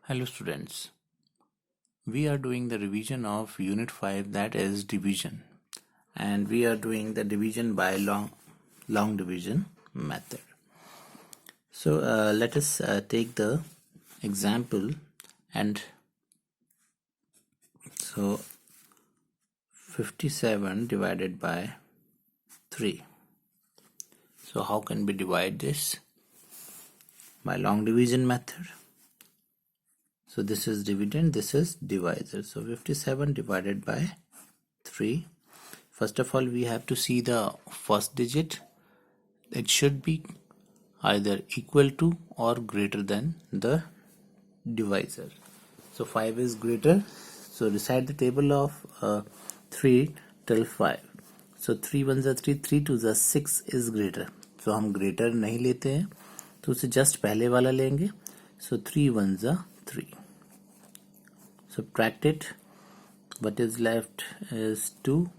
Hello students, we are doing the revision of unit 5, that is division, and we are doing the division by long division method. So let us take the example, and so 57 divided by 3. So how can we divide this? By long division method. So this is dividend, this is divisor. So 57 divided by 3. First of all, we have to see the first digit. It should be either equal to or greater than the divisor. So 5 is greater. So recite the table of 3 till 5. So 3 1s are 3, 3 2s are 6 is greater. So हम greater नहीं लेते हैं, तो उसे just पहले वाला लेंगे. So 3 1s are 3. Subtract it. What is left is 2.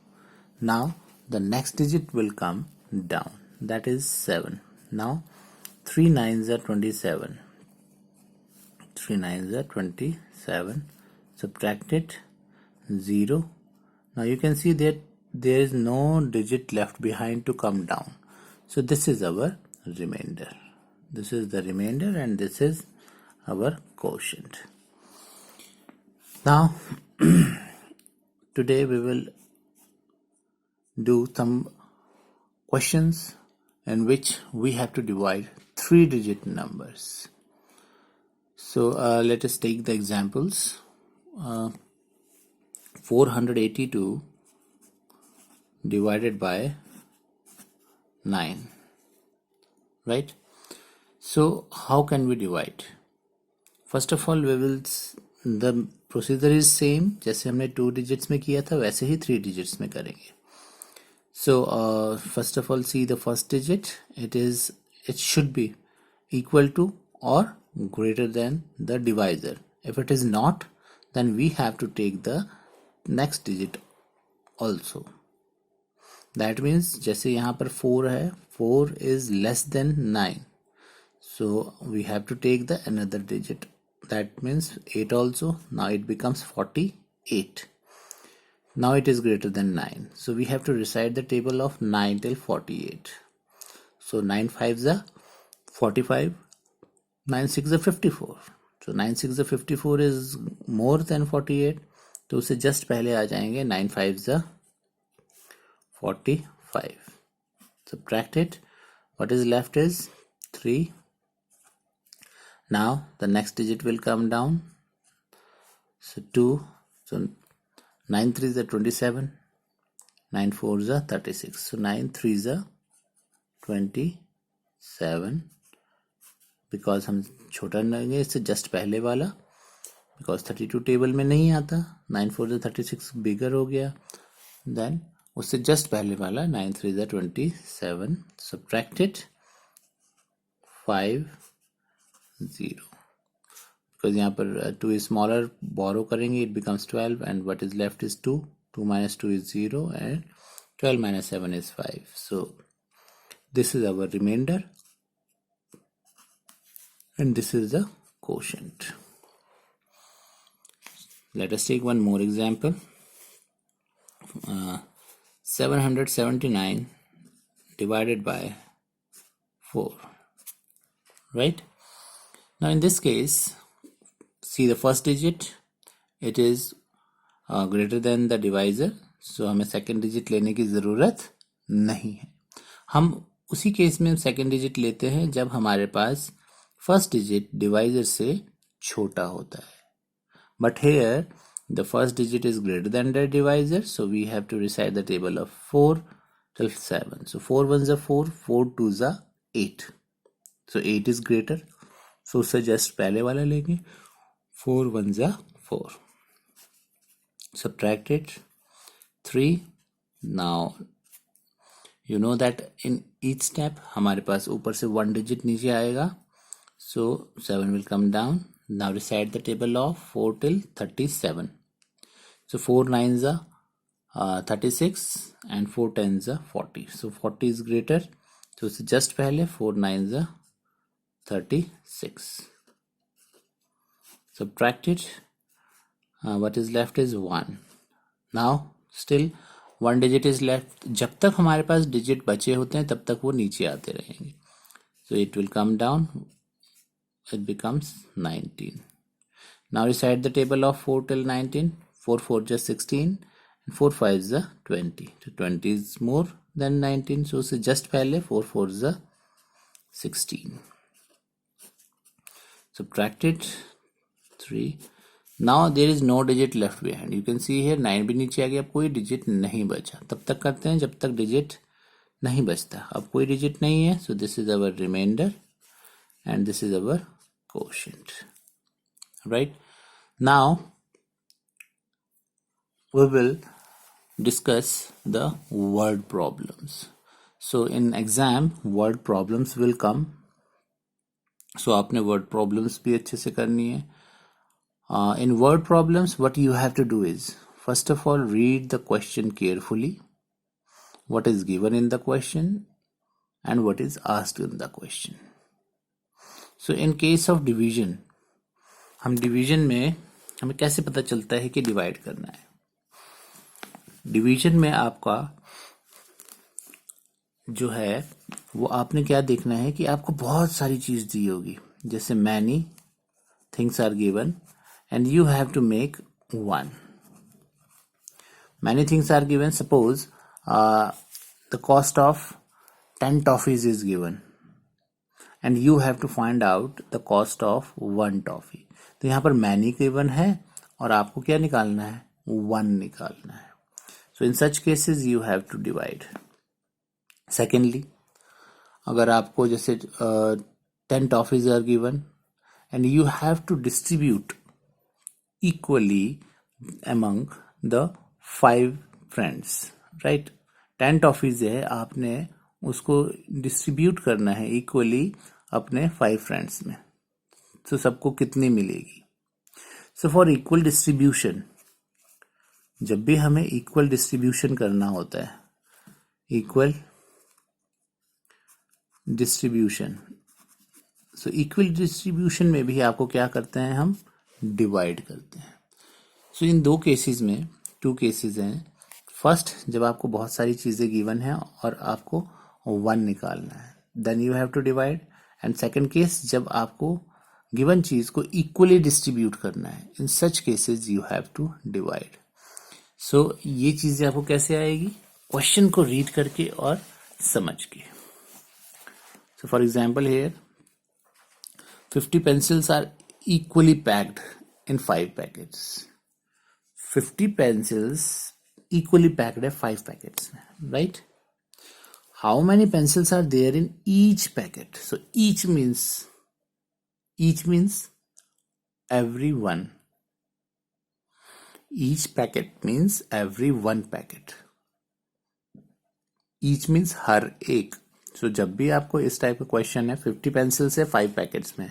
Now the next digit will come down. That is 7. Now 3 9s are 27. 3 9s are 27. Subtract it. 0. Now you can see that there is no digit left behind to come down. So this is our remainder. This is the remainder and this is our quotient. Now today we will do some questions in which we have to divide 3-digit numbers. So let us take the examples. 482 divided by 9, right? So how can we divide? First of all, the procedure is same. जैसे हमने 2 digits में किया था वैसे ही 3 digits में करेंगे. So first of all, see the first digit. It should be equal to or greater than the divisor. If it is not, then we have to take the next digit also. That means जैसे यहाँ पर 4 है, 4 is less than 9. So we have to take the another digit. That means 8 also. Now it becomes 48. Now it is greater than 9. So we have to recite the table of 9 till 48. So 9 5s are 45. 9 6 are 54. So 9 6 are 54 is more than 48. तो उसे just पहले आ जाएंगे 9 5s are 45. Subtract it. What is left is 3. Now the next digit will come down. So 2. So 9 3s are 27. 9 4s are 36. So 9 3s are 27. Because हम छोटा लेंगे इससे just पहले वाला, because 32 टेबल में नहीं आता. 9 4s are 36 बिगर हो गया. Then उससे just पहले वाला 9 3s are 27. Subtract it. 5 0. Because यहाँ पर 2 is smaller, borrow करेंगे, it becomes 12, and what is left is 2. 2 minus 2 is 0, and 12 minus 7 is 5. So this is our remainder, and this is the quotient. Let us take one more example. 779 divided by 4, right? Now in this case, see the first digit, it is greater than the divisor. So हमें second digit लेने की ज़रूरत नहीं है. हम उसी case में second digit लेते हैं जब हमारे पास first digit divisor से छोटा होता है. But here the first digit is greater than the divisor, so we have to recite the table of 4 till 7. So 4 1s are 4, 4 2s are 8. So 8 is greater. So उसे just पहले वाला लेंगे. 4 1s are 4. Subtract it. 3. Now you know that in each step हमारे पास ऊपर से 1 digit नीचे आएगा. So 7 will come down. Now recite the table of 4 till 37. So 4 9s are 36 and 4 10s are 40. So 40 is greater. So उसे just पहले 4 9s are 36. subtract it, what is left is 1. Now still 1 digit is left. जब तक हमारे पास digit बचे होते हैं तब तक वो नीचे आते रहेंगे. So it will come down, it becomes 19. Now recite the table of 4 till 19. 4 4 just 16 and 4 5 is 20. So 20 is more than 19. So उससे just पहले 4 4 is 16. Subtract it 3. Now there is no digit left behind. You can see here 9 भी नीचे आ गया. अब कोई digit नहीं बचा. तब तक करते हैं जब तक digit नहीं बचता. अब कोई digit नहीं है. So this is our remainder and this is our quotient. Right? Now we will discuss the word problems. So in exam word problems will come. So आपने word problems भी अच्छे से करनी है. In word problems what you have to do is first of all read the question carefully, what is given in the question and what is asked in the question. So in case of division, हम division में हमें कैसे पता चलता है कि divide करना है. डिवीजन में आपका जो है वो आपने क्या देखना है कि आपको बहुत सारी चीज दी होगी. जैसे many things are given and you have to make one. Many things are given. Suppose the cost of 10 toffees is given and you have to find out the cost of 1 toffee. तो यहाँ पर many given है और आपको क्या निकालना है, 1 निकालना है. So in such cases you have to divide. Secondly, अगर आपको जैसे 10 toffees are given and you have to distribute equally among the 5 friends, right? 10 toffees है, आपने उसको distribute करना है equally अपने 5 friends में. So सबको कितनी मिलेगी? So for equal distribution, जब भी हमें इक्वल डिस्ट्रीब्यूशन करना होता है, equal distribution, so equal distribution में भी आपको क्या करते हैं, हम डिवाइड करते हैं. सो इन 2 केसेस में 2 केसेस हैं. फर्स्ट जब आपको बहुत सारी चीजें गिवन है और आपको 1 निकालना है, then you have to divide. And second case जब आपको गिवन चीज को इक्वली डिस्ट्रीब्यूट करना है, in such cases you have to divide. So ये चीजें आपको कैसे आएगी, क्वेश्चन को रीड करके और समझ के. So for example here 50 pencils are equally packed in 5 packets. 50 pencils equally packed है 5 पैकेट्स में, right. How many pencils are there in each packet. So each means every one. Each packet means every 1 packet. Each means हर एक. So जब भी आपको इस type का question है, 50 pencils है 5 पैकेट्स में,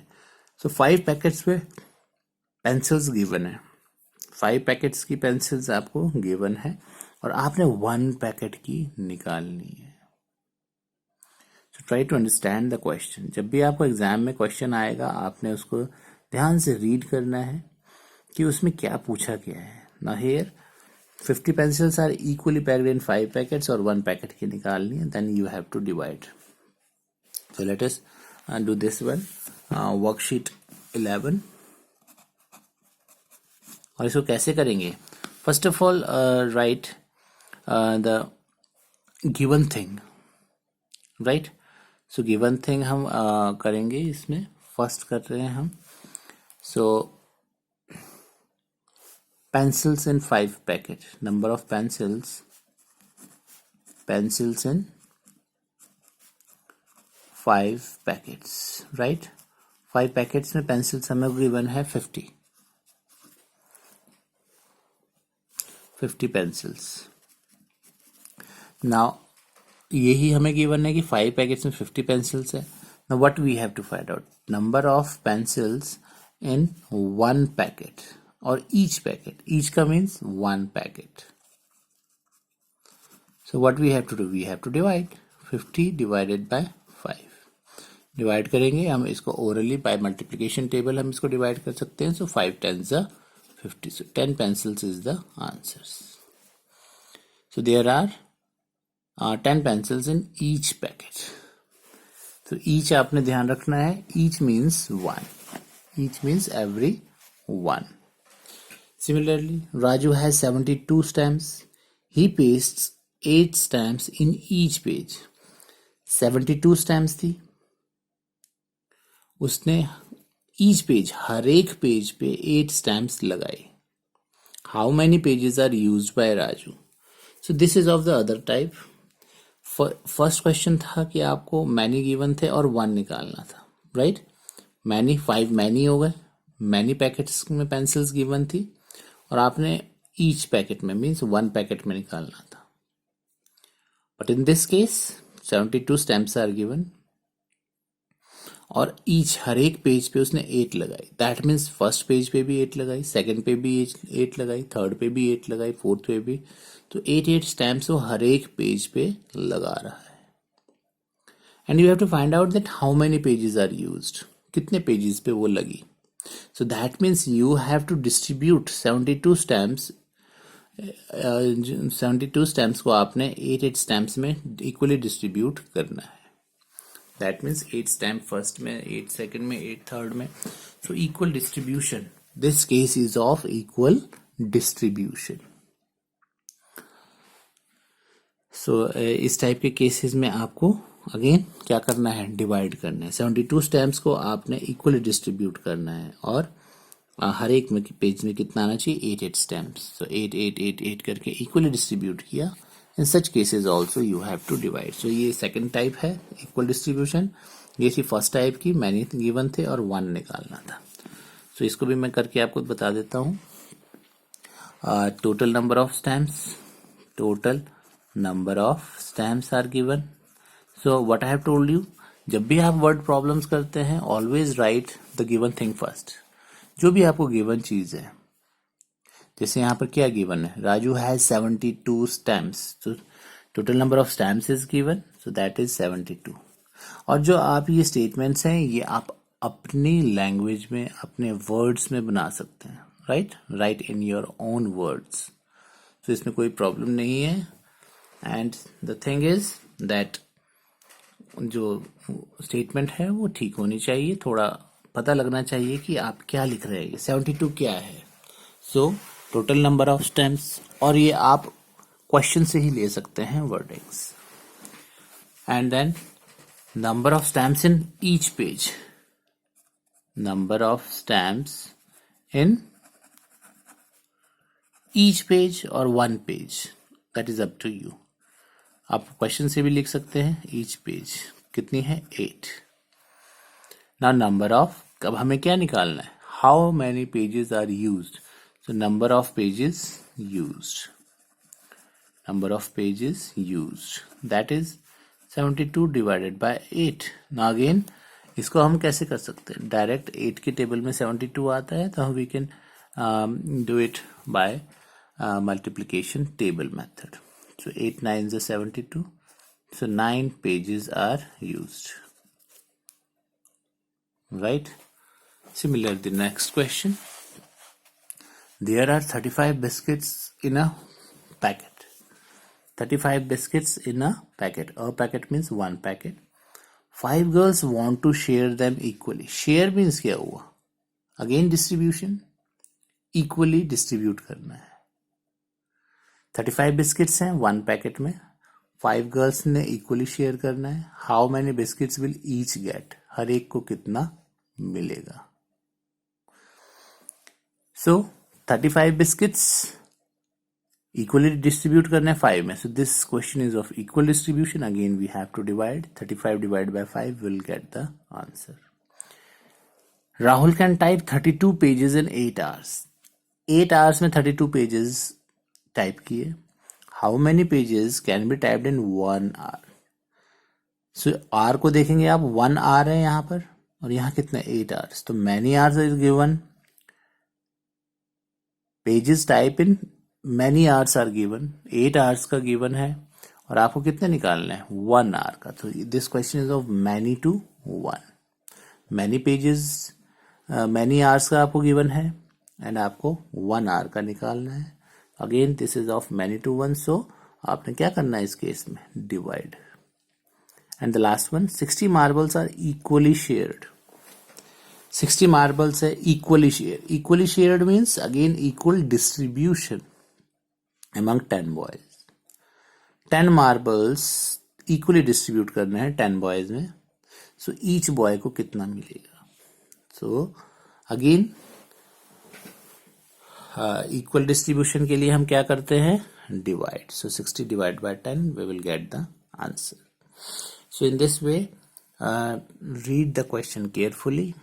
so 5 पैकेट्स में पेंसिल्स गिवन है, 5 पैकेट्स की पेंसिल्स आपको गिवन है और आपने 1 पैकेट की निकालनी है. So try to understand the question. जब भी आपको एग्जाम में क्वेश्चन आएगा, आपने उसको ध्यान से रीड करना है कि उसमें क्या पूछा गया है. Now here 50 pencils are equally packed in 5 packets और 1 packet की निकालनी है, then you have to divide. So let us do this one. Worksheet 11. और इसको कैसे करेंगे? First of all write the given thing, right? So given thing हम करेंगे इसमें. फर्स्ट कर रहे हैं हम. So pencils in 5 packet, number of pencils in 5 packets, right? 5 packets में pencils हमें गिवन है 50 pencils. now यही हमें गिवन है कि 5 packets में 50 pencils है. now what we have to find out, number of pencils in 1 packet or each packet. Each का means 1 packet. So what we have to do, we have to divide 50 divided by 5. Divide करेंगे हम इसको orally bye multiplication table हम इसको divide कर सकते हैं. सो 5 10s are 50. So 10 pencils is the answers. So there are 10 pencils in each packet. So each आपने ध्यान रखना है. Each means one. Each means every one. Similarly, Raju has 72 stamps. He pastes 8 stamps in each page. 72 stamps थी. उसने each page हर एक page पे 8 stamps लगाई. How many pages are used by Raju? So this is of the other type. First question था कि आपको many given थे और 1 निकालना था, right? Many 5 many हो गए. Many packets में pencils given थी और आपने each packet में means 1 packet में निकालना था. But in this case 72 stamps are given और each हर एक पेज पे उसने 8 लगाई. दैट मीन्स फर्स्ट पेज पे भी 8 लगाई, सेकंड पे भी 8 लगाई, थर्ड पे भी 8 लगाई, फोर्थ पे भी. तो 8 स्टैम्प्स वो हर एक पेज पे लगा रहा है. And you have to find out that how many pages are used. कितने पेजेस पे वो लगी. So that means you have to distribute 72 stamps. 72 stamps को आपने 8 स्टैम्प्स में इक्वली डिस्ट्रीब्यूट करना है. That means 8 stamp first में, 8 second में, 8 third में. So equal distribution. This case is of equal distribution. So इस टाइप के केसेस में आपको अगेन क्या करना है, डिवाइड करना है. 72 स्टैम्प्स को आपने इक्वली डिस्ट्रीब्यूट करना है और हर एक में पेज में कितना आना चाहिए, 8 स्टैम्प्स. So 8 8 8 8 करके इक्वली डिस्ट्रीब्यूट किया. In such cases also you have to divide. So ये second type है equal distribution. ये थी first type की, many given थे और 1 निकालना था. So इसको भी मैं करके आपको बता देता हूँ. Total number of stamps. Total number of stamps are given. So what I have told you, जब भी आप word problems करते हैं always write the given thing first. जो भी आपको given चीज है, जैसे यहाँ पर क्या गिवन है, राजू हैज 72 स्टैम्प्स. तो total number of stamps is given, so that is 72. और जो आप ये स्टेटमेंट्स हैं ये आप अपनी लैंग्वेज में अपने वर्ड्स में बना सकते हैं, right. Right in your own words. तो इसमें कोई प्रॉब्लम नहीं है. And the thing is that जो स्टेटमेंट है वो ठीक होनी चाहिए. थोड़ा पता लगना चाहिए कि आप क्या लिख रहे हैं. 72 क्या है. So total number of stamps. और ये आप क्वेश्चन से ही ले सकते हैं wordings. And then number of stamps in each page. Number of stamps in each page और 1 page, that is up to you. आप क्वेश्चन से भी लिख सकते हैं. ईच पेज कितनी है, 8. नाउ नंबर ऑफ, अब हमें क्या निकालना है, how many pages are used. So number of pages used. Number of pages used. That is 72 divided by 8. Now again इसको हम कैसे कर सकते हैं. डायरेक्ट 8 के टेबल में 72 आता है तो we can do it by multiplication table method. So 8 9s are 72. So 9 pages are used. Right. Similarly, the next question. There are 35 biscuits in a packet. 35 biscuits in a packet. A packet means 1 packet. 5 girls want to share them equally. Share means क्या हुआ? Again distribution. Equally distribute करना है. 35 biscuits हैं 1 packet में. 5 girls ने equally share करना है. How many biscuits will each get? हर एक को कितना मिलेगा? So 35 biscuits equally distribute करना है 5 में. So this question is of equal distribution. Again we have to divide. 35 divided by 5 will get the answer. Rahul can type 32 pages in 8 hours. 8 hours में 32 pages type किए. How many pages can be typed in 1 hour? So hour को देखेंगे आप, 1 hour है यहाँ पर और यहाँ कितना 8 hours. तो many hours is given. Pages type in many hours are given. 8 hours का गिवन है और आपको कितने निकालना है, 1 hour का. तो this question is of many to 1. Many pages many hours का आपको गिवन है एंड आपको 1 आवर का निकालना है. Again this is of many to 1, so आपने क्या करना है इस केस में, divide. And the last one, 60 marbles are equally shared. 60 marbles है equally share. Equally shared means again equal distribution among 10 boys. 10 marbles equally distribute करने हैं 10 boys में. So each boy को कितना मिलेगा. So again इक्वल डिस्ट्रीब्यूशन के लिए हम क्या करते हैं, divide. So 60 divided by 10 we will get the answer. So in this way read the question carefully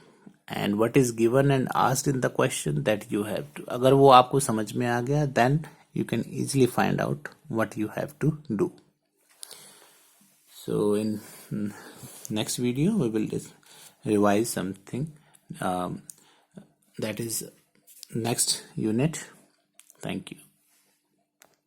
and what is given and asked in the question that you have to. अगर वो आपको समझ में आ गया then you can easily find out what you have to do. So in next video we will revise something that is next unit. Thank you.